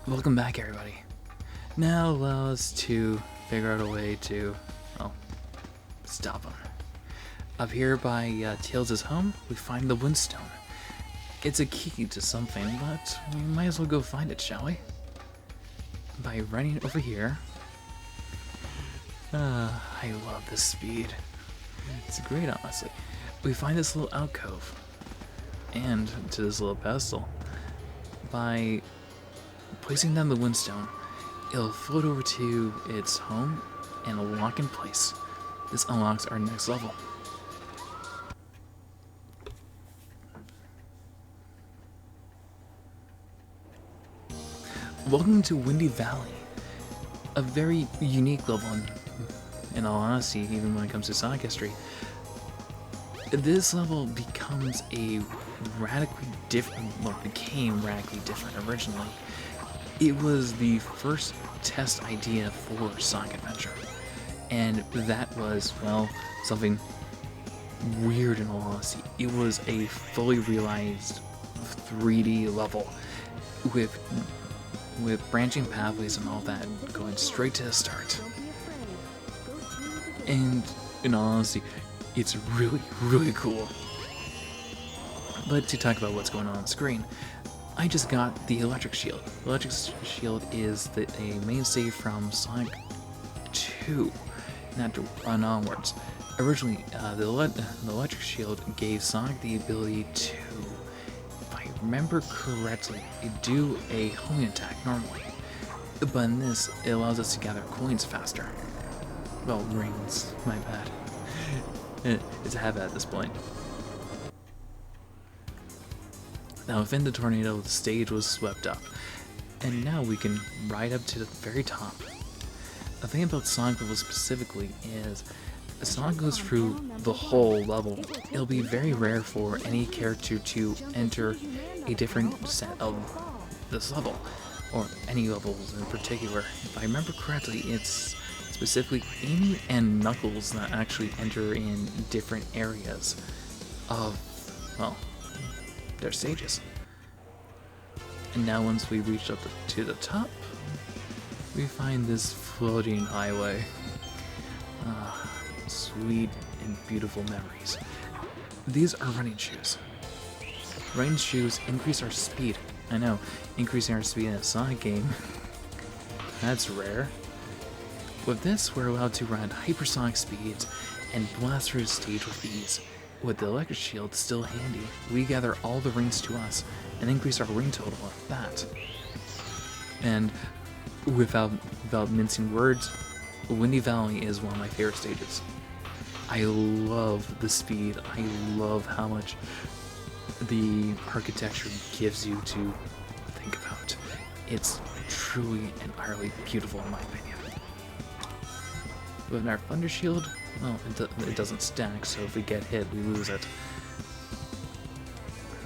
Welcome back, everybody. Now allow us to figure out a way to, well, stop him. Up here by Tails' home, we find the Windstone. It's a key to something, but we might as well go find it, shall we? By running over here. I love this speed. It's great, honestly. We find this little alcove, and to this little pedestal. By placing down the Windstone, it'll float over to its home and lock in place. This unlocks our next level. Welcome to Windy Valley, a very unique level in all honesty, even when it comes to Sonic history. This level becomes a radically different, well, became radically different originally. It was the first test idea for Sonic Adventure, and that was, well, something weird in all honesty. It was a fully realized 3D level with branching pathways and all that, going straight to the start. And in all honesty, it's really, really cool. But to talk about what's going on screen, I just got the Electric Shield. The Electric Shield is a mainstay from Sonic 2, not to run onwards. Originally, the Electric Shield gave Sonic the ability to, if I remember correctly, do a homing attack normally. But in this, it allows us to gather coins faster. Well, rings, my bad. It's a habit at this point. Now within the tornado, the stage was swept up, and now we can ride up to the very top. The thing about Sonic level specifically is, as Sonic goes through the whole level, it'll be very rare for any character to enter a different set of this level, or any levels in particular. If I remember correctly, it's specifically Amy and Knuckles that actually enter in different areas of, well, their stages. And now once we reach up to the top, we find this floating highway. Sweet and beautiful memories. These are running shoes. Running shoes increase our speed. I know, increasing our speed in a Sonic game. That's rare. With this, we're allowed to run at hypersonic speeds and blast through the stage with ease. With the Electric Shield still handy, we gather all the rings to us and increase our ring total at that. And without mincing words, Windy Valley is one of my favorite stages. I love the speed, I love how much the architecture gives you to think about. It's truly and utterly beautiful in my opinion. With our Thunder Shield, well, it doesn't stack, so if we get hit, we lose it.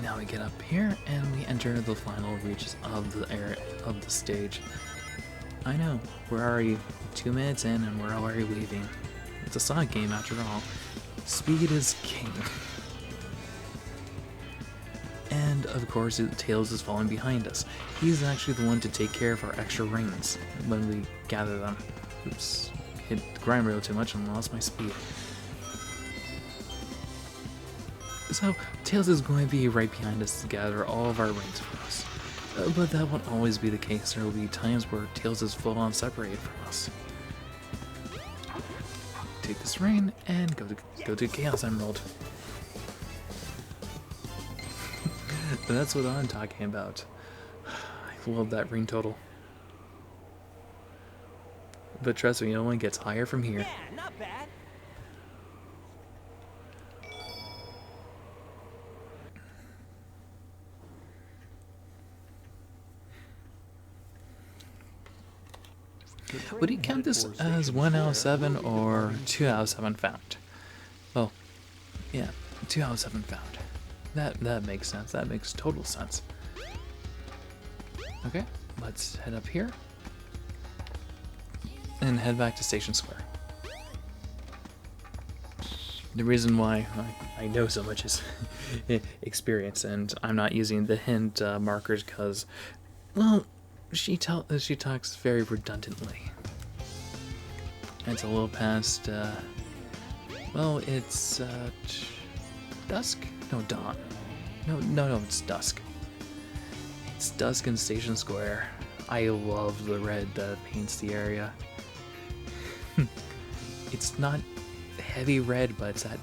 Now we get up here, and we enter the final reaches of the area of the stage. I know, we're already 2 minutes in, and we're already leaving. It's a Sonic game after all. Speed is king. And of course, Tails is falling behind us. He's actually the one to take care of our extra rings when we gather them. Oops. Hit the grind rail too much and lost my speed. So, Tails is going to be right behind us to gather all of our rings for us. But that won't always be the case. There will be times where Tails is full on separated from us. Take this ring and go to Chaos Emerald. That's what I'm talking about. I love that ring total. But trust me, it only gets higher from here. Yeah, not bad. Would you count this as 1 out of 7 or 2 out of 7 found? Well, yeah, 2 out of 7 found. That makes sense. That makes total sense. Okay, let's head up here and head back to Station Square. The reason why I know so much is experience, and I'm not using the hint markers because, well, She talks very redundantly. It's a little past, well, it's, dusk? No, dawn. No, it's dusk. It's dusk in Station Square. I love the red that paints the area. It's not heavy red, but it's that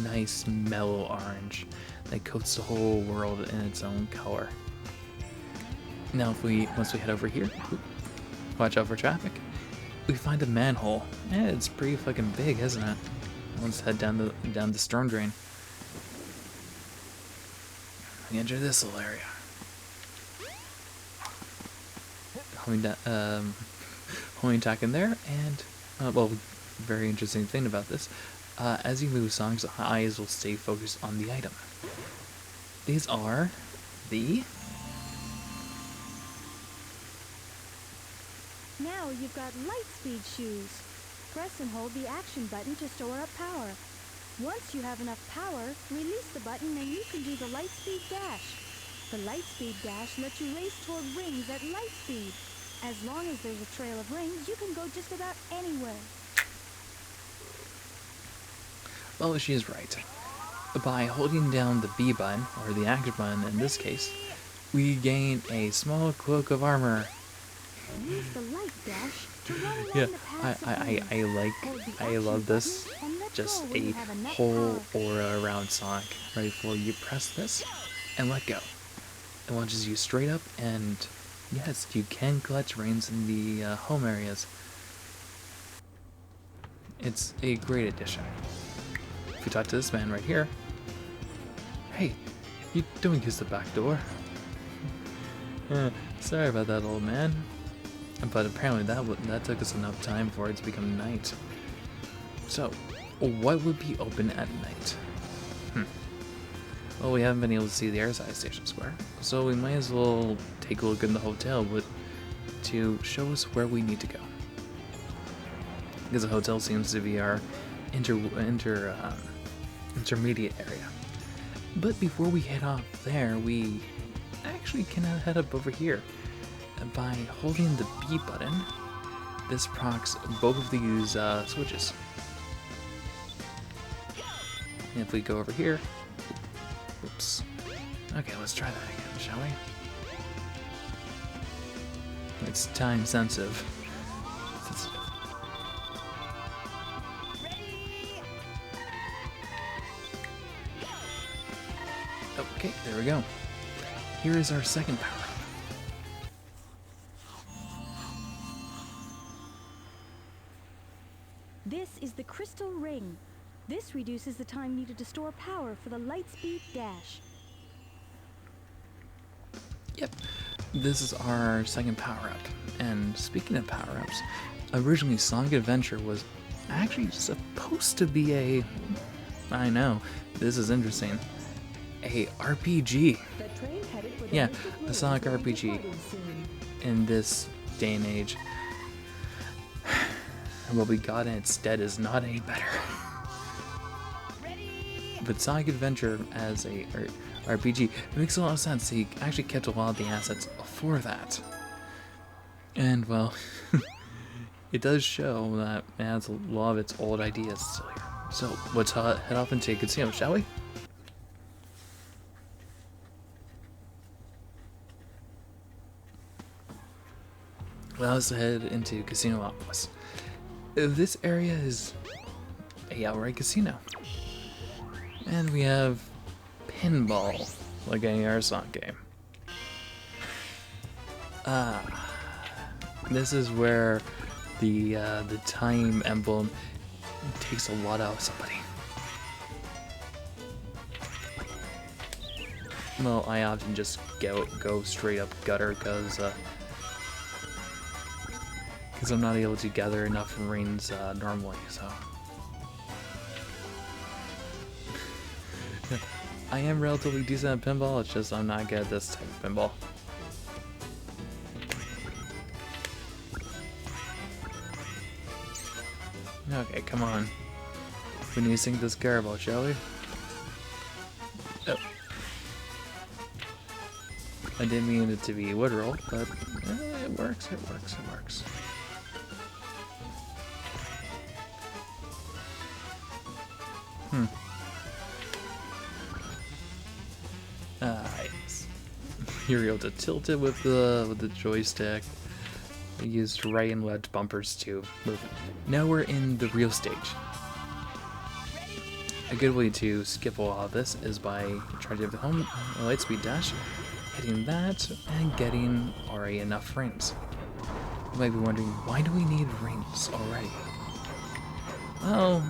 nice mellow orange that coats the whole world in its own color. Now, once we head over here, watch out for traffic. We find a manhole. Yeah, it's pretty fucking big, isn't it? Let's head down the storm drain. We enter this little area. Homing attack in there, and well, very interesting thing about this. As you move, Sonic's eyes will stay focused on the item. These are the. Now you've got Lightspeed shoes. Press and hold the action button to store up power. Once you have enough power, release the button and you can do the Lightspeed dash. The Lightspeed dash lets you race toward rings at light speed. As long as there's a trail of rings, you can go just about anywhere. Well, she is right. By holding down the B button, or the action button in this case, we gain a small cloak of armor. Use the light dash to run along Yeah, the paths of rings. I love this. Just a whole aura around Sonic right before you press this and let go. It launches you straight up, and yes, you can collect rings in the home areas. It's a great addition. If you talk to this man right here, hey, you don't use the back door. Sorry about that, old man. But apparently that took us enough time for it to become night. So, what would be open at night? Well, we haven't been able to see the airside Station Square, so we might as well take a look in the hotel to show us where we need to go. Because the hotel seems to be our intermediate area. But before we head off there, we actually can head up over here. By holding the B button, this procs both of these switches. And if we go over here, oops. Okay, let's try that again, shall we? It's time sensitive. Okay, there we go. Here is our second power. This is the Crystal Ring. This reduces the time needed to store power for the Lightspeed dash. Yep, this is our second power-up. And speaking of power-ups, originally Sonic Adventure was actually supposed to be I know, this is interesting, a RPG. Yeah, a Sonic RPG in this day and age. And what we got in its stead is not any better. But Sonic Adventure as a RPG, it makes a lot of sense. He actually kept a lot of the assets for that. And, well, it does show that it has a lot of its old ideas still here. So, let's head off into a casino, shall we? Well, let's head into Casino Optimus. This area is a outright casino. And we have pinball, like any other Sonic game. This is where the time emblem takes a lot out of somebody. Well, I often just go straight up gutter because I'm not able to gather enough rings normally, so. I am relatively decent at pinball, it's just I'm not good at this type of pinball. Okay, come on. We need to sink this caravel, shall we? Oh. I didn't mean it to be literal, but it works, it works, it works. Yes. You're able to tilt it with the joystick. I used right and left bumpers to move it. Now we're in the real stage. A good way to skip a lot of this is by charging the home Lightspeed Dash, hitting that, and getting already enough rings. You might be wondering, why do we need rings already? Well,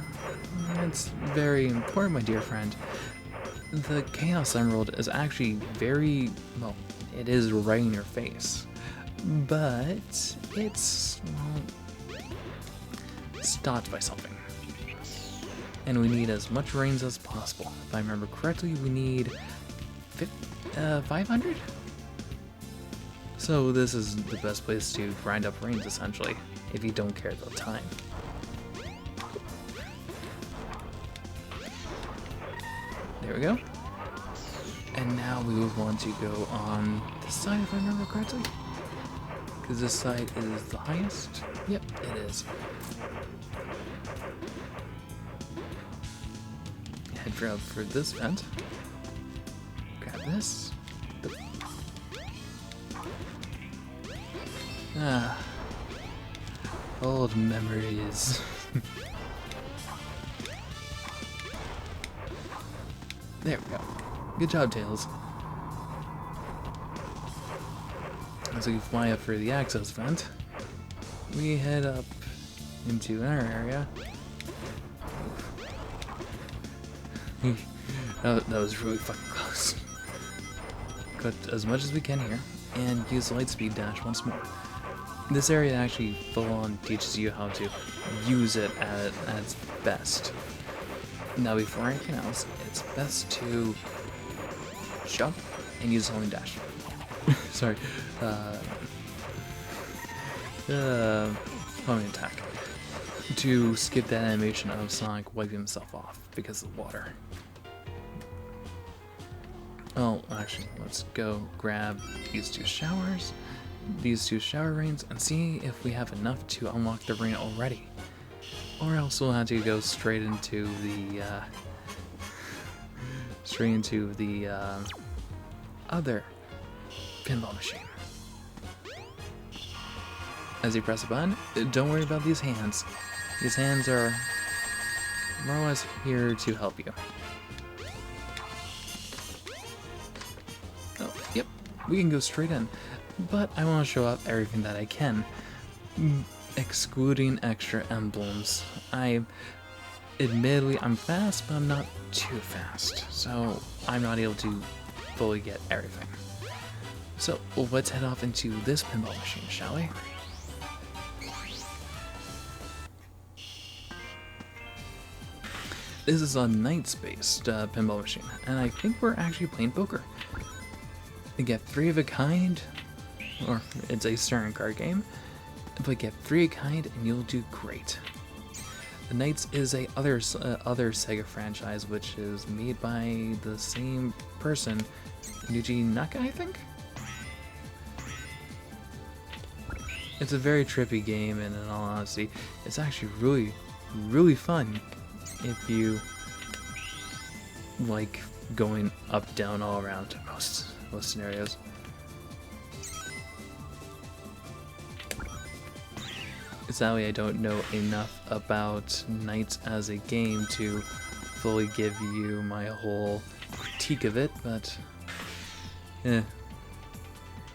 it's very important, my dear friend. The Chaos Emerald is actually very, well, it is right in your face. But it's, well, stopped by something. And we need as much rings as possible. If I remember correctly, we need 500? So this is the best place to grind up rings, essentially, if you don't care about time. There we go. And now we will want to go on this side, if I remember correctly. Because this side is the highest. Yep, it is. Head up for this vent. Grab this. Ah. Old memories. There we go. Good job, Tails. As we fly up for the access vent, we head up into our area. that was really fucking close. Cut as much as we can here, and use the Lightspeed Dash once more. This area actually full-on teaches you how to use it at its best. Now, before anything else, it's best to jump and use homing dash. Sorry. Homing attack. To skip that animation of Sonic wiping himself off because of the water. Oh, actually, let's go grab these two showers, these two shower rains, and see if we have enough to unlock the rain already. Or else we'll have to go straight into the other pinball machine. As you press a button, don't worry about these hands. These hands are more or less here to help you. Oh, yep, we can go straight in, but I want to show off everything that I can, excluding extra emblems. Admittedly, I'm fast, but I'm not too fast, so I'm not able to fully get everything. So let's head off into this pinball machine, shall we? This is a Knights-based pinball machine, and I think we're actually playing poker. You get 3 of a kind, or it's a certain card game, but get 3 of a kind and you'll do great. The Knights is a other Sega franchise, which is made by the same person, Yuji Naka, I think? It's a very trippy game, and in all honesty, it's actually really, really fun if you like going up, down, all around most scenarios. Sadly, I don't know enough about Knights as a game to fully give you my whole critique of it, but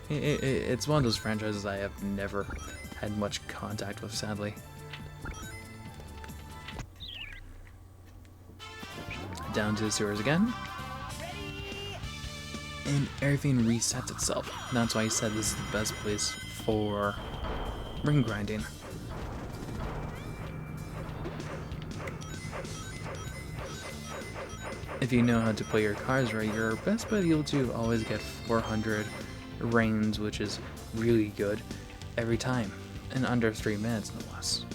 it's one of those franchises I have never had much contact with, sadly. Down to the sewers again. And everything resets itself. That's why I said this is the best place for ring grinding. If you know how to play your cards right, you're best bet able to always get 400 rings, which is really good every time, in under 3 minutes no less.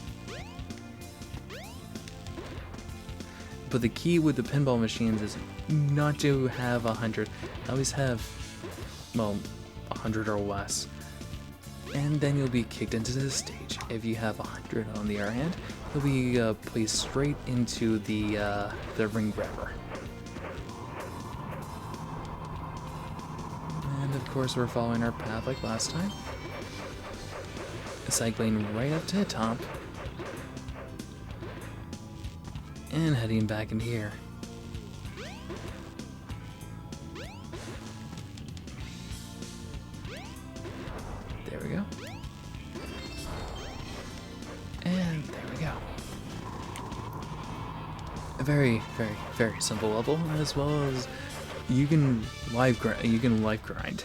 But the key with the pinball machines is not to have 100. Always have, well, 100 or less. And then you'll be kicked into the stage. If you have 100 on the other hand, you'll be placed straight into the ring grabber. And of course we're following our path like last time. Cycling right up to the top. And heading back in here. There we go. And there we go. A very, very, very simple level, as well as you can life grind.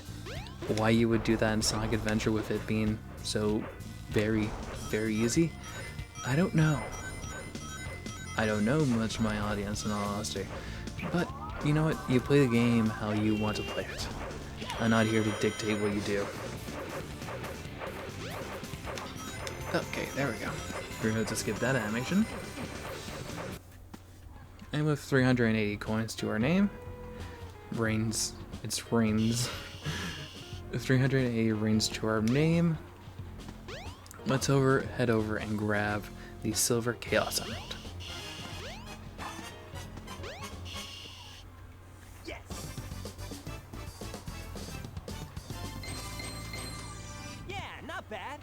Why you would do that in Sonic Adventure with it being so very, very easy, I don't know. I don't know much of my audience in all honesty. But you know what? You play the game how you want to play it. I'm not here to dictate what you do. Okay, there we go. We're going to skip that animation. And with 380 coins to our name, it's Reigns. 380 Reigns to our name. Let's head over and grab the Silver Chaos Emerald. Yes. Yeah, not bad.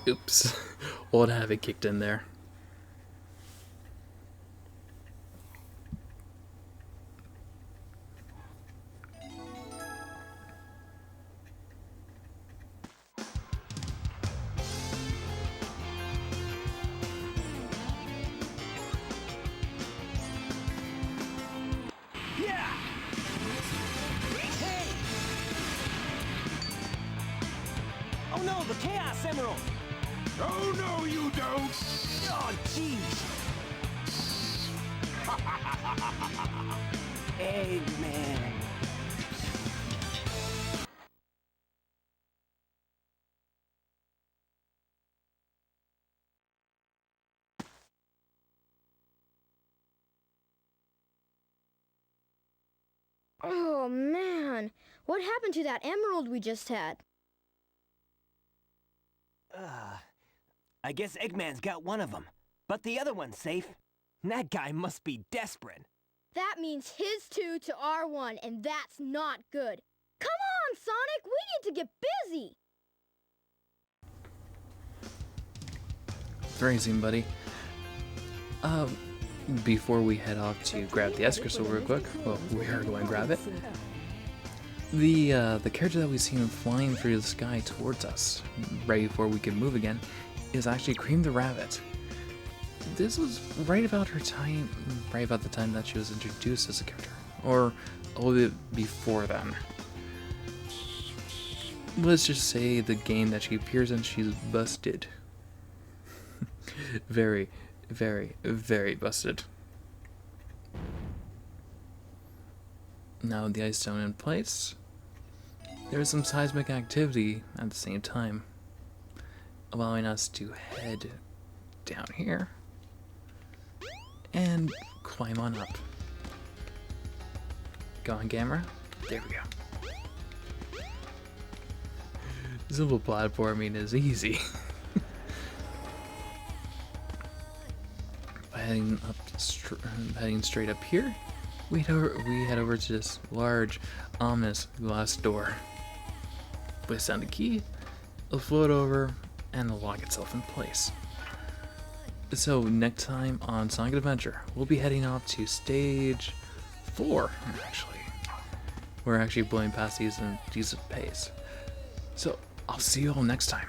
Oops. Old Havoc kicked in there. Yeah. Hey. Oh no, the Chaos Emerald. Oh, no, you don't! Oh, jeez. Eggman. Oh man, what happened to that emerald we just had? I guess Eggman's got one of them, but the other one's safe. That guy must be desperate. That means his 2 to our 1, and that's not good. Come on, Sonic, we need to get busy. Phrasing, buddy. Before we head off to grab the S-Crystal real quick, well, we are going to grab it. The character that we've seen flying through the sky towards us, right before we could move again, is actually Cream the Rabbit. This was right about the time that she was introduced as a character, or a little bit before then. Let's just say the game that she appears in, she's busted. Very, very, very busted. Now with the ice stone in place, there is some seismic activity at the same time, allowing us to head down here and climb on up. Go on, camera. There we go. Simple platforming is easy. By heading straight up here, we head over to this large, ominous glass door. Place down the key, it'll float over, and it'll lock itself in place. So next time on Sonic Adventure, we'll be heading off to stage 4, actually. We're actually blowing past these in decent pace. So I'll see you all next time.